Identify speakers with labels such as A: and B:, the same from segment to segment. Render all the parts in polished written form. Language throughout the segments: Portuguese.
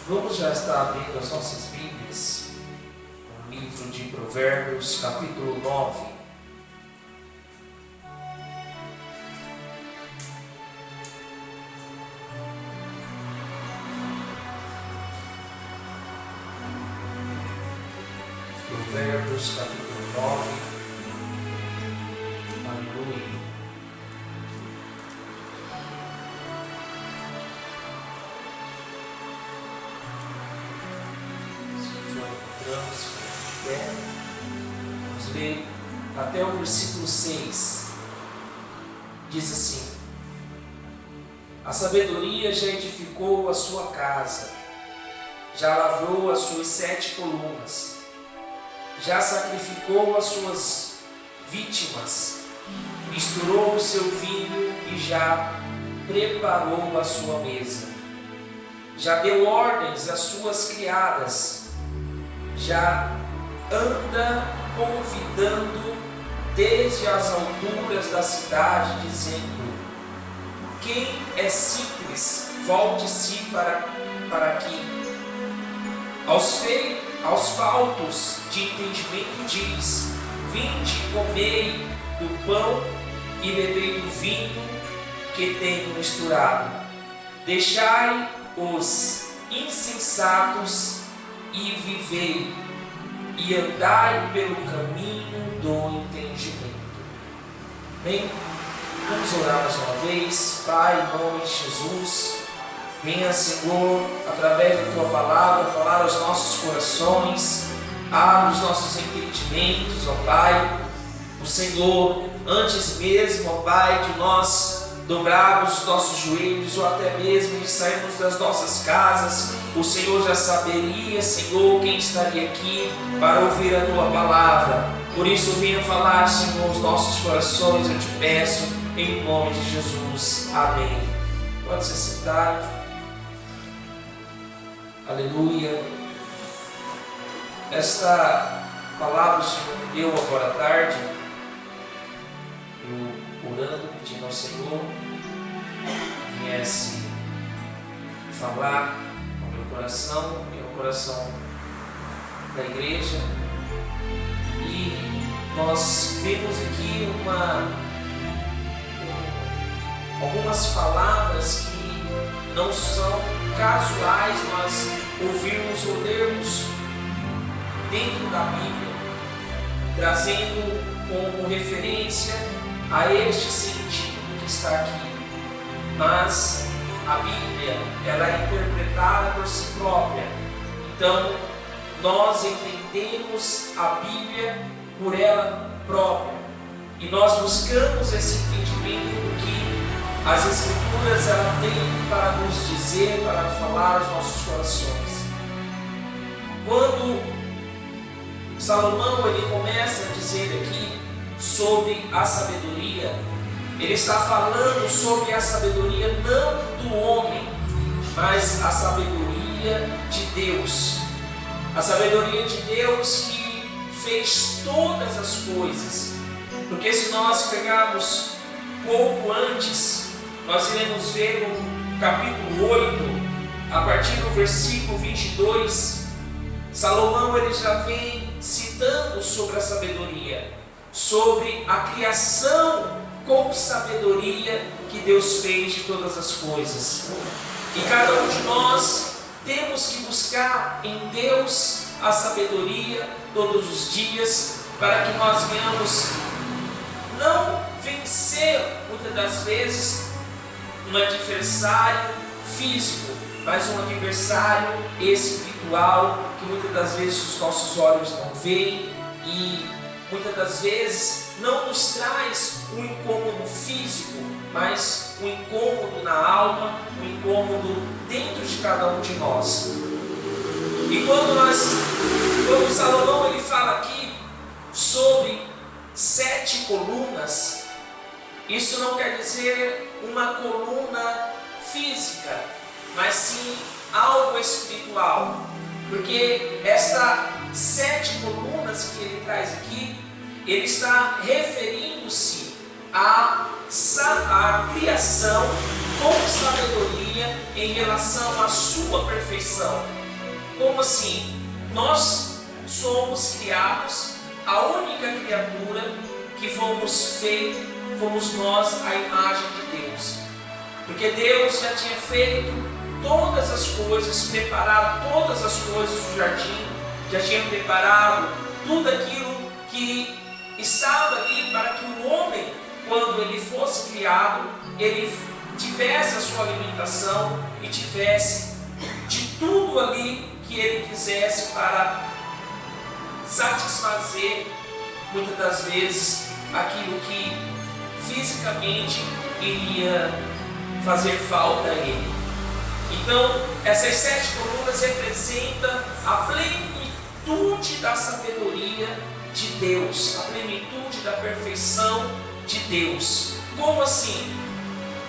A: Vamos já estar abrindo as nossas Bíblias no livro de Provérbios, capítulo 9. Provérbios, capítulo 9. Aleluia. Vamos ler até o versículo 6. Diz assim: a sabedoria já edificou a sua casa, já lavrou as suas 7 colunas, já sacrificou as suas vítimas, misturou o seu vinho e já preparou a sua mesa, já deu ordens às suas criadas, já anda convidando desde as alturas da cidade, dizendo: quem é simples, volte-se para aqui. Aos faltos de entendimento diz: vinde, comei do pão e bebei do vinho que tenho misturado. Deixai os insensatos e vivei, e andai pelo caminho do entendimento. Bem, vamos orar mais uma vez. Pai, em nome de Jesus, venha, Senhor, através da Tua palavra, falar aos nossos corações, abre os nossos entendimentos, ó Pai. O Senhor, antes mesmo, ó Pai, de nós dobrarmos os nossos joelhos, ou até mesmo de sairmos das nossas casas, o Senhor já saberia, Senhor, quem estaria aqui para ouvir a Tua palavra. Por isso, venha falar, Senhor, os nossos corações, eu te peço, em nome de Jesus. Amém. Pode se sentar. Aleluia. Esta palavra o Senhor me deu agora à tarde, eu orando, pedindo ao Senhor que viesse falar ao meu coração e ao coração da igreja. E nós vemos aqui algumas palavras que não são casuais nós ouvirmos ou lermos dentro da Bíblia, trazendo como referência a este sentido que está aqui. Mas a Bíblia, ela é interpretada por si própria. Então, nós entendemos a Bíblia por ela própria. E nós buscamos esse entendimento do que as Escrituras ela tem para nos dizer, para falar aos nossos corações. Quando Salomão ele começa a dizer aqui sobre a sabedoria, ele está falando sobre a sabedoria não do homem, mas a sabedoria de Deus. A sabedoria de Deus que fez todas as coisas. Porque se nós pegarmos pouco antes, nós iremos ver no capítulo 8, a partir do versículo 22, Salomão ele já vem citando sobre a sabedoria, sobre a criação com sabedoria que Deus fez de todas as coisas. E cada um de nós temos que buscar em Deus a sabedoria todos os dias, para que nós venhamos não vencer muitas das vezes um adversário físico, mas um adversário espiritual que muitas das vezes os nossos olhos não veem e muitas das vezes não nos traz um incômodo físico, mas um incômodo na alma, um incômodo dentro de cada um de nós. E quando Salomão ele fala aqui sobre 7 colunas, isso não quer dizer uma coluna física, mas sim algo espiritual. Porque estas 7 colunas que ele traz aqui, ele está referindo-se à criação com sabedoria em relação à sua perfeição. Como assim? Nós somos criados, a única criatura que fomos feitos, fomos nós a imagem de Deus. Porque Deus já tinha feito todas as coisas, preparado todas as coisas do jardim, já tinha preparado tudo aquilo que estava ali para que o homem, quando ele fosse criado, ele tivesse a sua alimentação e tivesse de tudo ali que ele quisesse para satisfazer, muitas das vezes, aquilo que fisicamente iria fazer falta a ele. Então, essas 7 colunas representam a plenitude da sabedoria de Deus, a plenitude da perfeição de Deus. Como assim?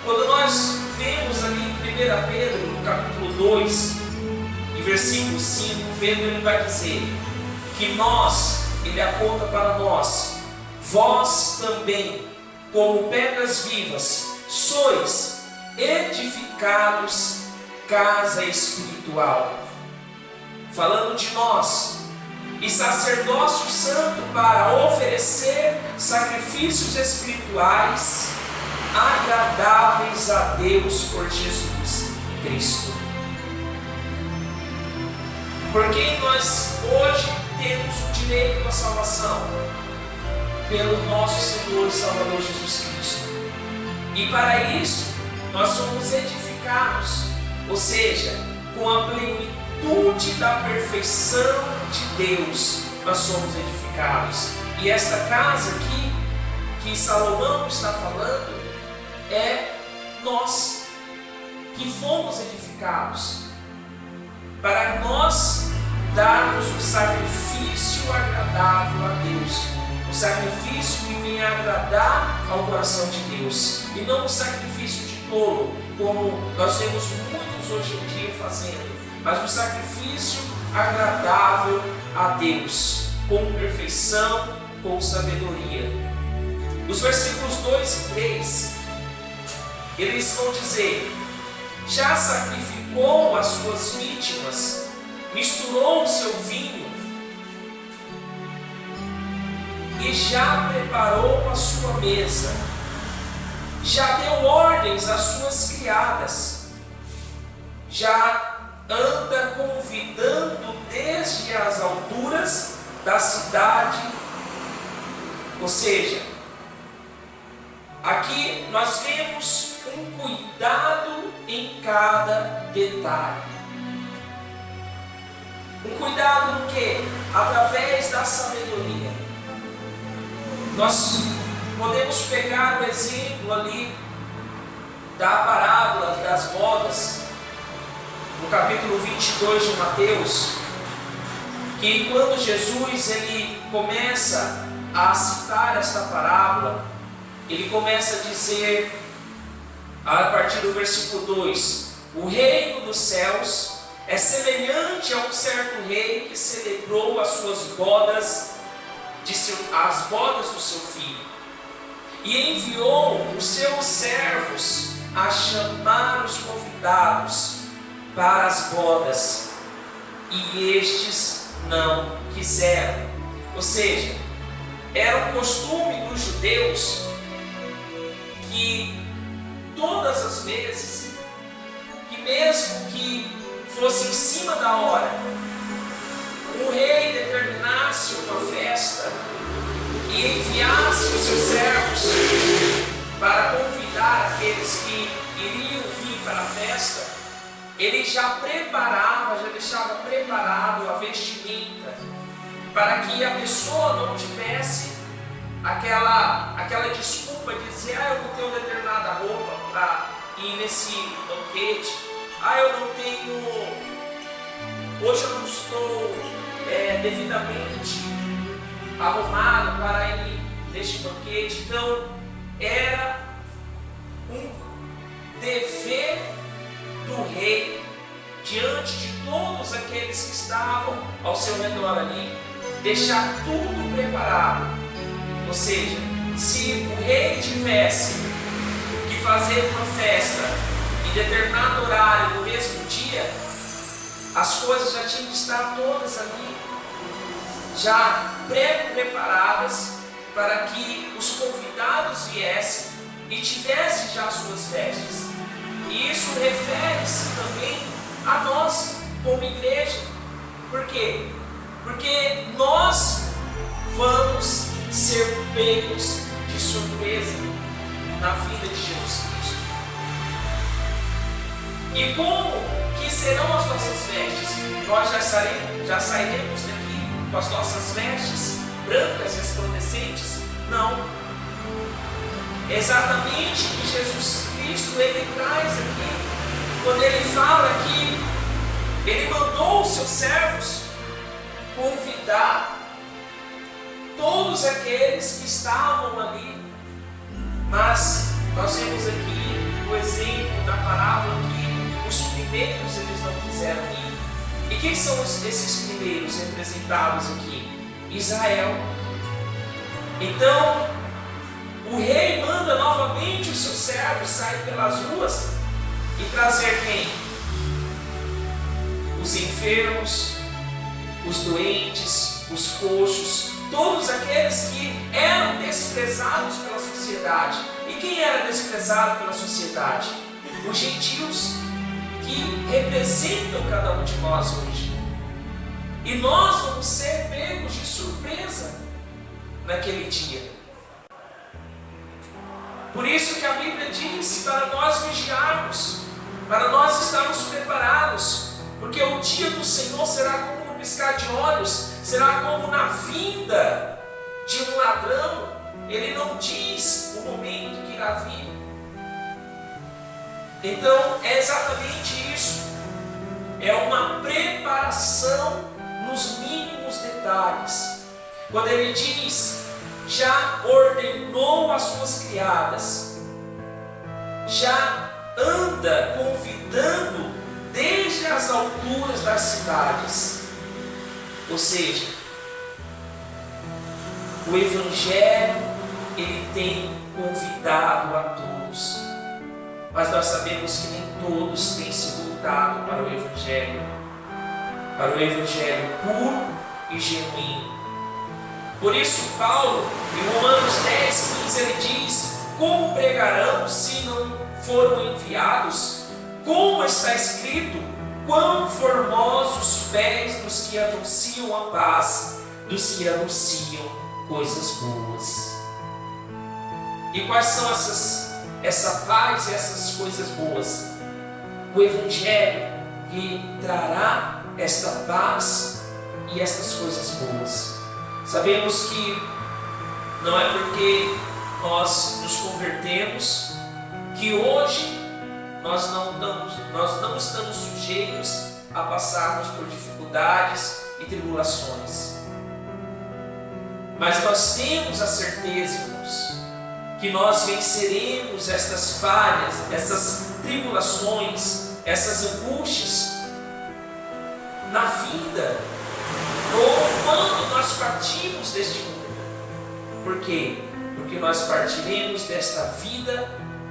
A: Quando nós vemos ali em 1 Pedro, no capítulo 2, e versículo 5, Pedro ele vai dizer que nós, ele aponta para nós, vós também, como pedras vivas, sois edificados casa espiritual. Falando de nós, e sacerdócio santo para oferecer sacrifícios espirituais agradáveis a Deus por Jesus Cristo. Porque nós hoje temos o direito à salvação pelo nosso Senhor e Salvador Jesus Cristo. E para isso nós somos edificados, ou seja, com a plenitude da perfeição de Deus, nós somos edificados. E esta casa aqui, que Salomão está falando, é nós que fomos edificados, para nós darmos um sacrifício agradável a Deus, um sacrifício que venha agradar ao coração de Deus, e não um sacrifício de tolo, como nós temos muitos hoje em dia fazendo, mas um sacrifício agradável a Deus, com perfeição, com sabedoria. Os versículos 2 e 3, eles vão dizer: já sacrificou as suas vítimas, misturou o seu vinho e já preparou a sua mesa, já deu ordens às suas criadas, já anda convidando desde as alturas da cidade. Ou seja, aqui nós vemos um cuidado em cada detalhe. Um cuidado no que? Através da sabedoria. Nós podemos pegar o exemplo ali da parábola das bodas, no capítulo 22 de Mateus, que quando Jesus ele começa a citar esta parábola, ele começa a dizer, a partir do versículo 2, o reino dos céus é semelhante a um certo rei que celebrou as suas bodas, as bodas do seu filho, e enviou os seus servos a chamar os convidados para as bodas, e estes não quiseram. Ou seja, era um costume dos judeus que todas as vezes, que mesmo que fosse em cima da hora, o rei determinasse uma festa e enviasse os seus servos para convidar aqueles que iriam vir para a festa, ele já preparava, já deixava preparado a vestimenta, para que a pessoa não tivesse aquela desculpa de dizer: eu não tenho determinada roupa para ir nesse banquete, eu não tenho, hoje eu não estou devidamente arrumado para ir neste banquete. Então era um dever do rei, diante de todos aqueles que estavam ao seu redor ali, deixar tudo preparado. Ou seja, se o rei tivesse que fazer uma festa determinado horário, no mesmo dia, as coisas já tinham que estar todas ali, já preparadas, para que os convidados viessem e tivessem já as suas vestes. E isso refere-se também a nós, como igreja. Por quê? Porque nós vamos ser pegos de surpresa na vida de Jesus Cristo. E como que serão as nossas vestes? Nós já sairemos daqui com as nossas vestes brancas, resplandecentes? Não. É exatamente o que Jesus Cristo ele traz aqui, quando ele fala que ele mandou os seus servos convidar todos aqueles que estavam ali. Mas nós vemos aqui o exemplo da parábola que os primeiros eles não quiseram ir. E quem são esses primeiros representados aqui? Israel. Então, o rei manda novamente os seus servos sair pelas ruas e trazer quem? Os enfermos, os doentes, os coxos, todos aqueles que eram desprezados pela sociedade. E quem era desprezado pela sociedade? Os gentios, que representam cada um de nós hoje. E nós vamos ser pegos de surpresa naquele dia. Por isso que a Bíblia diz para nós vigiarmos, para nós estarmos preparados, porque o dia do Senhor será como no piscar de olhos, será como na vinda de um ladrão. Ele não diz o momento que irá vir. Então é exatamente isso, é uma preparação nos mínimos detalhes. Quando ele diz, já ordenou as suas criadas, já anda convidando desde as alturas das cidades. Ou seja, o Evangelho ele tem convidado a todos, mas nós sabemos que nem todos têm se voltado para o Evangelho puro e genuíno. Por isso Paulo, em Romanos 10, 15, ele diz, como pregarão se não foram enviados? Como está escrito, quão formosos os pés dos que anunciam a paz, dos que anunciam coisas boas. E quais são essa paz e essas coisas boas? O Evangelho que trará esta paz e estas coisas boas. Sabemos que não é porque nós nos convertemos que hoje nós não estamos sujeitos a passarmos por dificuldades e tribulações. Mas nós temos a certeza, irmãos, que nós venceremos estas falhas, essas tribulações, essas angústias na vida, ou quando nós partimos deste mundo. Por quê? Porque nós partiremos desta vida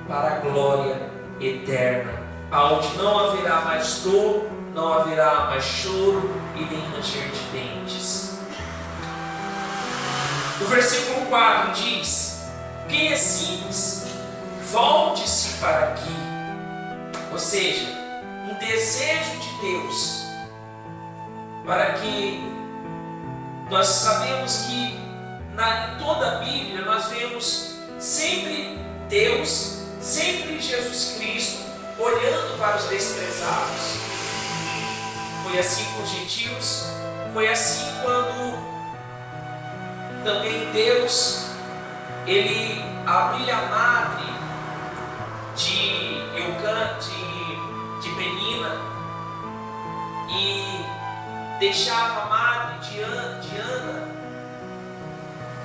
A: para a glória eterna, aonde não haverá mais dor, não haverá mais choro e nem ranger de dentes. O versículo 4 diz, quem é simples, volte-se para aqui. Ou seja, um desejo de Deus, para que nós sabemos que em toda a Bíblia nós vemos sempre Deus, sempre Jesus Cristo, olhando para os desprezados. Foi assim com os gentios, foi assim quando também Deus, ele abria a madre de Penina e deixava a madre de Ana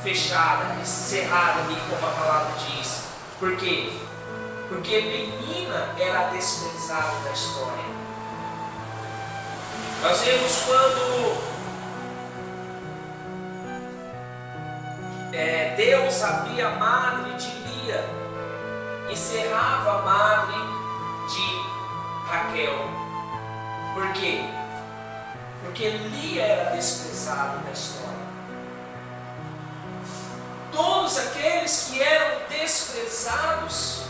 A: fechada, encerrada ali, como a palavra diz. Por quê? Porque Penina era a desprezada da história. Nós vemos quando Deus abria a madre de Lia e cerrava a madre de Raquel. Por quê? Porque Lia era desprezado na história. Todos aqueles que eram desprezados,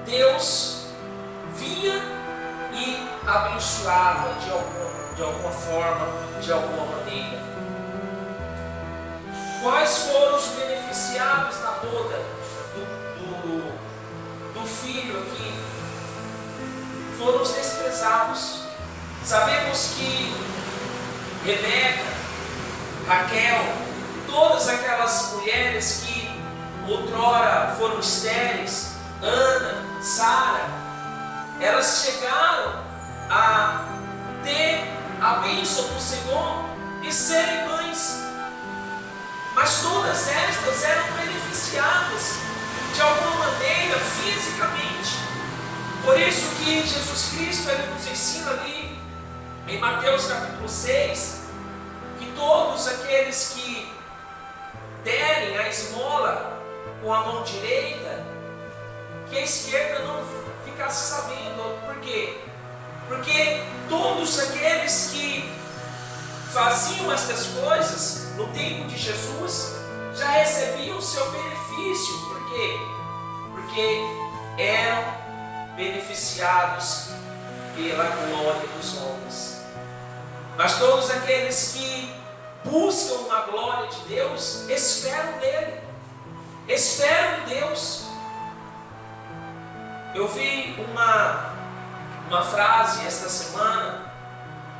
A: Deus vinha e abençoava de alguma forma, de alguma maneira. Quais foram os beneficiados na boda do filho aqui? Foram os desprezados. Sabemos que Rebeca, Raquel, todas aquelas mulheres que outrora foram estéreis, Ana, Sara, elas chegaram a ter a bênção do Senhor e serem mães. Mas todas estas eram beneficiadas de alguma maneira fisicamente. Por isso que Jesus Cristo ele nos ensina ali em Mateus capítulo 6, que todos aqueles que derem a esmola com a mão direita, que a esquerda não ficasse sabendo. Por quê? Porque todos aqueles que faziam estas coisas no tempo de Jesus já recebiam o seu benefício. Por quê? Porque eram beneficiados pela glória dos homens. Mas todos aqueles que buscam uma glória de Deus, esperam nele, esperam em Deus. Eu vi uma frase esta semana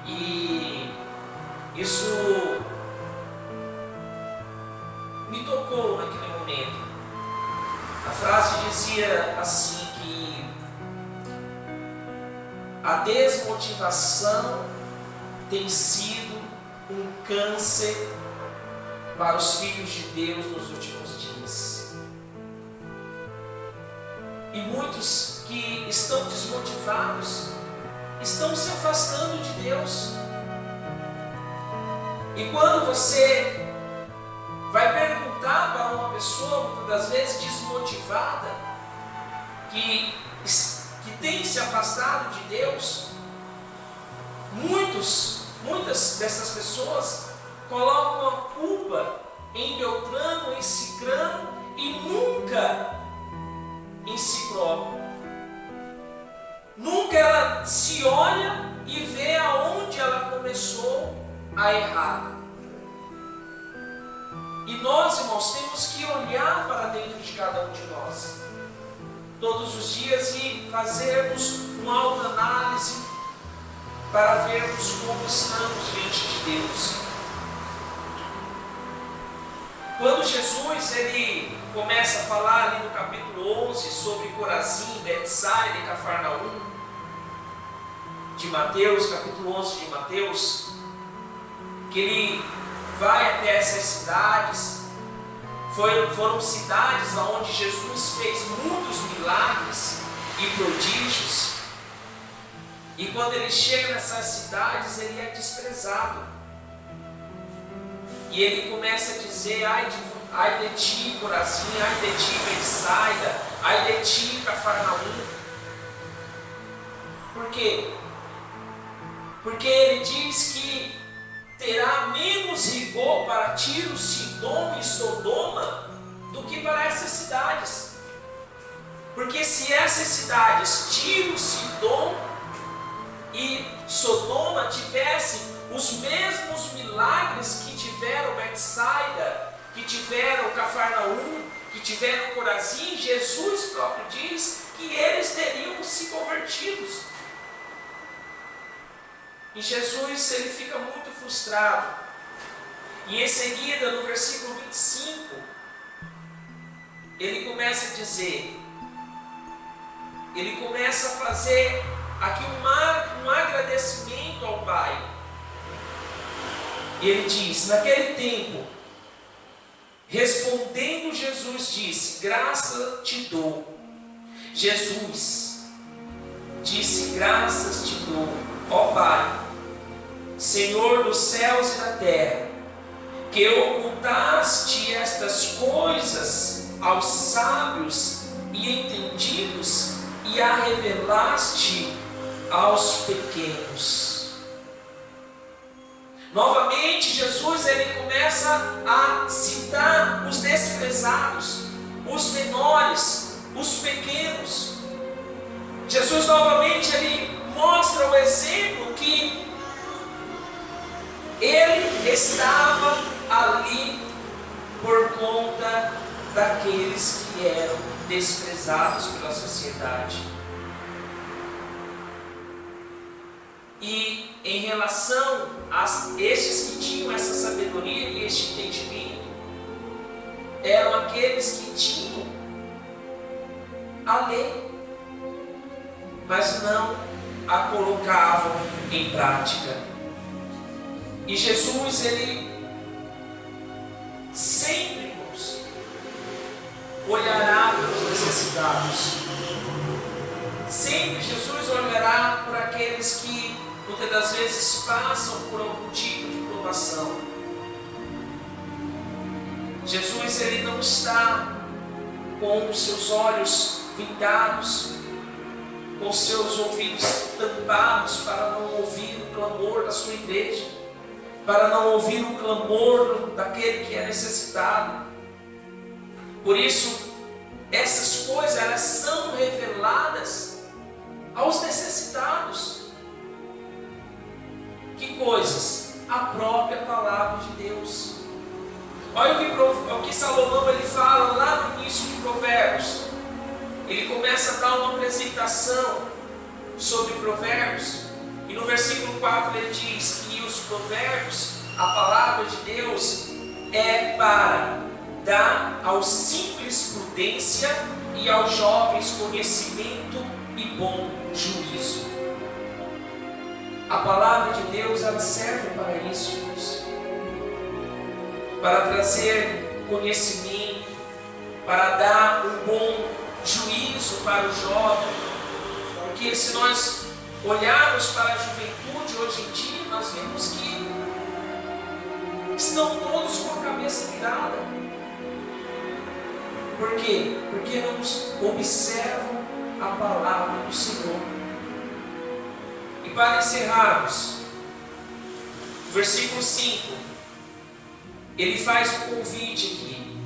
A: e isso me tocou naquele momento. A frase dizia assim que a desmotivação tem sido um câncer para os filhos de Deus nos últimos dias. E muitos que estão desmotivados estão se afastando de Deus. E quando você vai perguntar para uma pessoa, muitas das vezes desmotivada, que tem se afastado de Deus, muitas dessas pessoas colocam a culpa em Beltrano, em Cicrano e nunca em si próprio. Nunca ela se olha e vê aonde ela começou a errar. E nós, irmãos, temos que olhar para dentro de cada um de nós todos os dias e fazermos uma autoanálise para vermos como estamos diante de Deus. Quando Jesus ele começa a falar ali no capítulo 11 sobre Corazim, Betsaida e Cafarnaum, de Mateus, capítulo 11 de Mateus, que ele vai até essas cidades, foram cidades onde Jesus fez muitos milagres e prodígios, e quando ele chega nessas cidades, ele é desprezado, e ele começa a dizer: ai de ti, Corazim, ai de ti, Betsaida, ai de ti, Cafarnaum. Por quê? Porque ele diz que terá menos rigor para Tiro, Sidom e Sodoma do que para essas cidades. Porque se essas cidades, Tiro, Sidom e Sodoma, tivessem os mesmos milagres que tiveram Betsaida, que tiveram Cafarnaum, que tiveram Corazim, Jesus próprio diz que eles teriam se convertidos. E Jesus ele fica muito frustrado. E em seguida, no versículo 25, ele começa a dizer, ele começa a fazer aqui um agradecimento ao Pai. E ele diz: naquele tempo, respondendo Jesus disse: graça te dou. Jesus disse: graças te dou, ó Pai, Senhor dos céus e da terra, que ocultaste estas coisas aos sábios e entendidos e a revelaste aos pequenos. Novamente, Jesus ele começa a citar os desprezados, os menores, os pequenos. Jesus novamente ele mostra o exemplo que ele estava ali por conta daqueles que eram desprezados pela sociedade. E em relação a estes que tinham essa sabedoria e este entendimento, eram aqueles que tinham a lei, mas não a colocavam em prática. E Jesus, ele sempre, irmãos, olhará pelos necessitados. Sempre Jesus olhará por aqueles que muitas das vezes passam por algum tipo de provação. Jesus, ele não está com os seus olhos vendados, com seus ouvidos tampados para não ouvir o clamor da sua igreja, para não ouvir o clamor daquele que é necessitado. Por isso, essas coisas elas são reveladas aos necessitados. Que coisas? A própria palavra de Deus. Olha o que Salomão ele fala lá no início de Provérbios. Ele começa a dar uma apresentação sobre Provérbios. E no versículo 4 ele diz que os Provérbios, a palavra de Deus, é para dar aos simples prudência e aos jovens conhecimento e bom juízo. A palavra de Deus ela serve para isso, irmãos. Para trazer conhecimento, para dar um bom juízo para o jovem. Porque se nós olharmos para a juventude hoje em dia, nós vemos que estão todos com a cabeça virada. Por quê? Porque não observam a palavra do Senhor. E para encerrarmos, versículo 5, ele faz um convite aqui.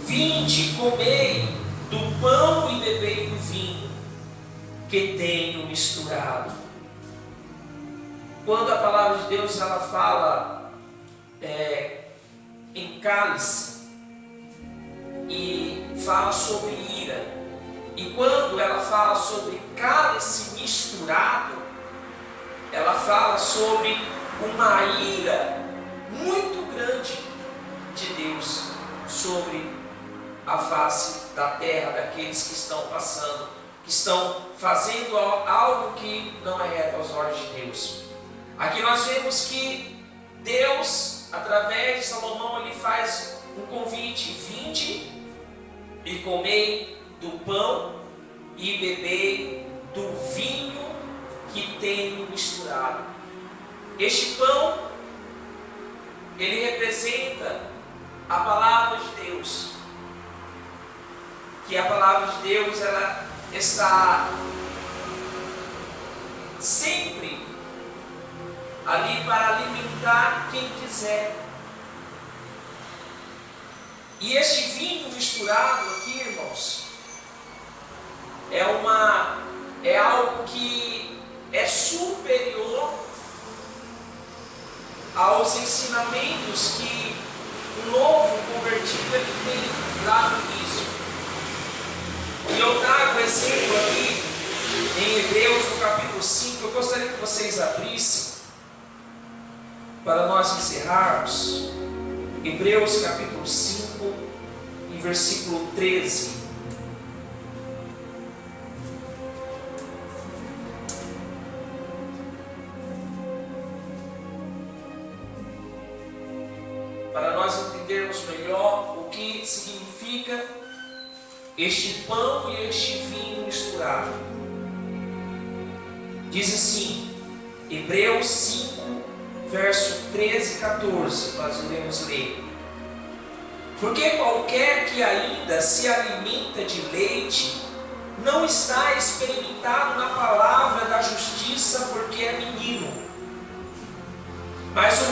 A: Vinde, comei do pão e bebei do vinho que tenho misturado. Quando a palavra de Deus ela fala em cálice e fala sobre ira, e quando ela fala sobre cálice misturado, ela fala sobre uma ira muito grande de Deus sobre a face da terra, daqueles que estão passando, que estão fazendo algo que não é reto aos olhos de Deus. Aqui nós vemos que Deus, através de Salomão, ele faz um convite: vinde e comei do pão e bebei do vinho que tenho misturado. Este pão, ele representa a palavra de Deus, que a palavra de Deus ela está sempre ali para alimentar quem quiser. E este vinho misturado aqui, irmãos, é algo que é superior aos ensinamentos que o novo convertido ele tem lá no início. E eu trago exemplo aqui em Hebreus no capítulo 5. Eu gostaria que vocês abrissem para nós encerrarmos. Hebreus capítulo 5 e versículo 13. Para nós entendermos melhor o que significa este pão e este vinho misturado. Diz assim, Hebreus 5, verso 13 e 14, nós iremos ler. Porque qualquer que ainda se alimenta de leite não está experimentado na palavra da justiça porque é menino. Mas o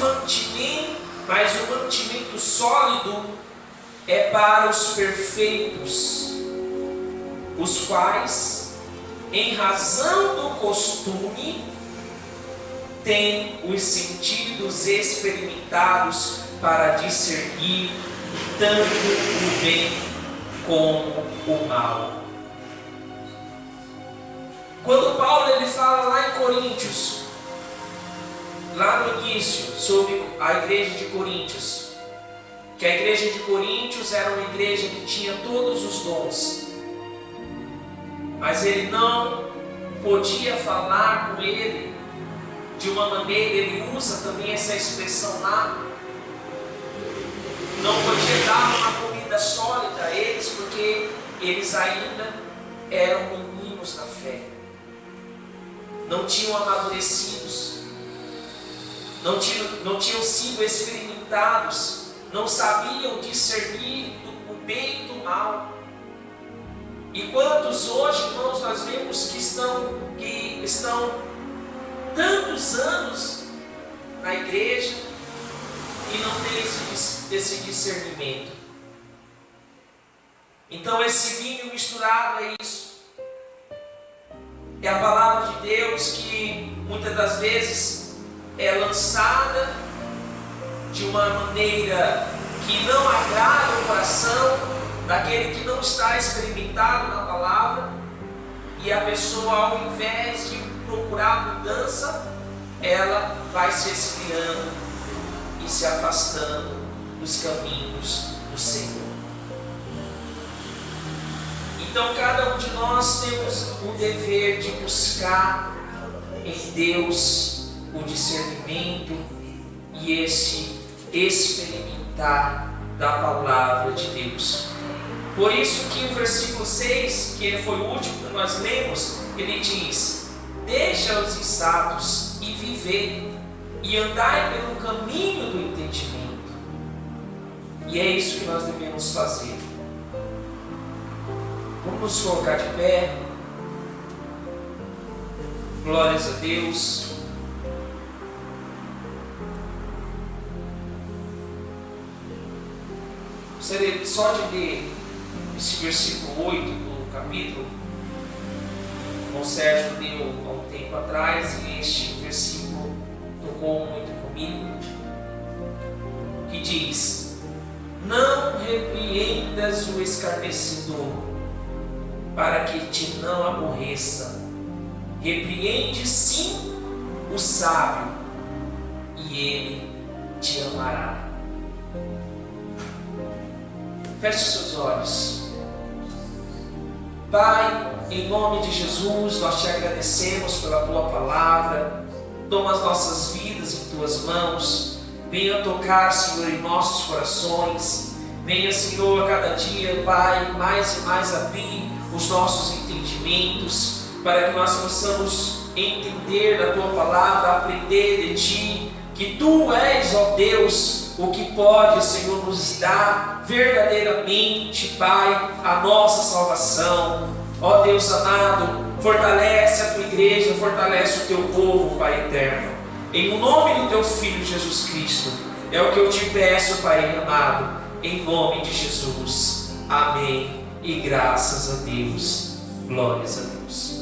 A: mantimento sólido é para os perfeitos, os quais, em razão do costume, têm os sentidos experimentados para discernir tanto o bem como o mal. Quando Paulo ele fala lá em Coríntios, lá no início, sobre a igreja de Coríntios, que a igreja de Coríntios era uma igreja que tinha todos os dons, mas ele não podia falar com ele de uma maneira, ele usa também essa expressão lá, não podia dar uma comida sólida a eles, porque eles ainda eram meninos da fé, não tinham amadurecidos, não tinham sido experimentados, não sabiam discernir o bem do mal. E quantos hoje, irmãos, nós vemos que estão tantos anos na igreja e não tem esse discernimento. Então esse vinho misturado é isso. É a palavra de Deus que muitas das vezes é lançada de uma maneira que não agrada o coração daquele que não está experimentado na palavra, e a pessoa, ao invés de procurar mudança, ela vai se esfriando e se afastando dos caminhos do Senhor. Então cada um de nós temos o dever de buscar em Deus o discernimento e esse experimentar da palavra de Deus. Por isso que o versículo 6, que foi o último que nós lemos, ele diz: deixa os insatos e vivei, e andai pelo caminho do entendimento. E é isso que nós devemos fazer. Vamos nos colocar de pé. Glórias a Deus. Gostaria só de ler esse versículo 8 do capítulo. O Sérgio leu há um tempo atrás e este versículo tocou muito comigo, que diz: não repreendas o escarnecedor, para que te não aborreça. Repreende sim o sábio, e ele te amará. Feche seus olhos. Pai, em nome de Jesus, nós te agradecemos pela tua palavra. Toma as nossas vidas em tuas mãos. Venha tocar, Senhor, em nossos corações. Venha, Senhor, a cada dia, Pai, mais e mais abrir os nossos entendimentos, para que nós possamos entender da tua palavra, aprender de ti, que tu és, ó Deus, o que pode, Senhor, nos dar verdadeiramente, Pai, a nossa salvação. Ó Deus amado, fortalece a tua igreja, fortalece o teu povo, Pai eterno. Em nome do teu Filho Jesus Cristo, é o que eu te peço, Pai amado, em nome de Jesus. Amém. E graças a Deus. Glórias a Deus.